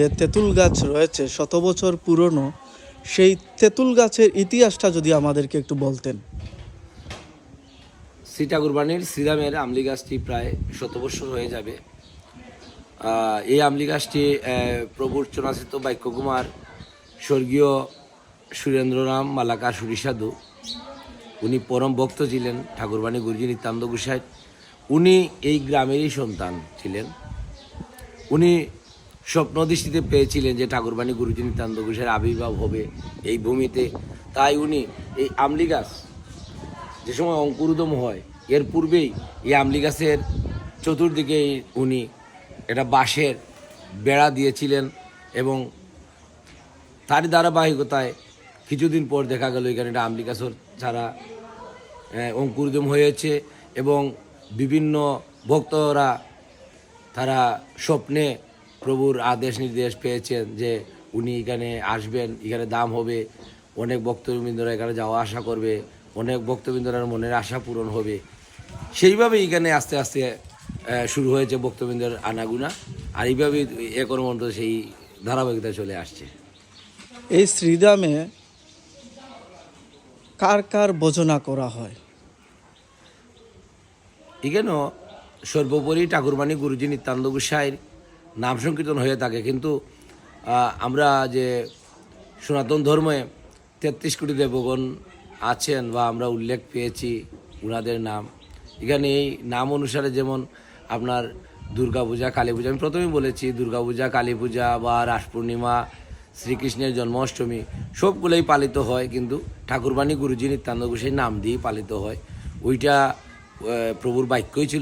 যে তেঁতুল গাছ রয়েছে শত বছর পুরনো, সেই তেঁতুল গাছের ইতিহাসটা যদি আমাদেরকে একটু বলতেন। শ্রী ঠাকুরবাণীর শ্রীরামের আমলি গাছটি প্রায় 100 বছর হয়ে যাবে। এই আমলি গাছটি প্রভুর চনাচিত বাক্যকুমার স্বর্গীয় সুরেন্দ্ররাম মালাকার সুরিসাধু, উনি পরম ভক্ত ছিলেন ঠাকুরবাণী গুরুজি নিত্যানন্দ গোসাই। উনি এই গ্রামেরই সন্তান ছিলেন। উনি স্বপ্নদৃষ্টিতে পেয়েছিলেন যে ঠাকুরবাণী গুরুজি নিত্যানন্দ গোসাইয়ের আবির্ভাব হবে এই ভূমিতে। তাই উনি এই আমলি গাছ যে সময় অঙ্কুরোদম হয়, এর পূর্বেই এই আমলি গাছের চতুর্দিকে উনি একটা বাঁশের বেড়া দিয়েছিলেন এবং তারই ধারাবাহিকতায় কিছুদিন পর দেখা গেল এখানে একটা আমলি গাছের ছাড়া অঙ্কুরোদম হয়েছে এবং বিভিন্ন ভক্তরা তারা স্বপ্নে প্রভুর আদেশ নির্দেশ পেয়েছেন যে উনি এখানে আসবেন, এখানে দাম হবে, অনেক ভক্তবৃন্দরা এখানে যাওয়া আসা করবে, অনেক ভক্তবৃন্দরার মনের আশা পূরণ হবে। সেইভাবে এখানে আস্তে আস্তে শুরু হয়েছে ভক্তবৃন্দের আনাগুনা, আর এইভাবেই এখন পর্যন্ত সেই ধারাবাহিকতা চলে আসছে। এই শ্রীরামে কার কার ভজনা করা হয়? এখানেও সর্বোপরি ঠাকুরবাণী গুরুজি নিত্যানন্দ গোসাইয়ের নাম সংকীর্তন হয়ে থাকে, কিন্তু আমরা যে সনাতন ধর্মে 33 কোটি দেবগণ আছেন বা আমরা উল্লেখ পেয়েছি ওনাদের নাম। এখানে এই নাম অনুসারে যেমন আপনার দুর্গাপূজা, কালী পূজা, আমি প্রথমেই বলেছি দুর্গাপূজা, কালী পূজা বা রাস পূর্ণিমা, শ্রীকৃষ্ণের জন্মাষ্টমী সবগুলোই পালিত হয়, কিন্তু ঠাকুরবাণী গুরুজি নিত্যানন্দ গোসাইয়ের নাম দিয়েই পালিত হয়। ওইটা প্রভুর বাক্যই ছিল।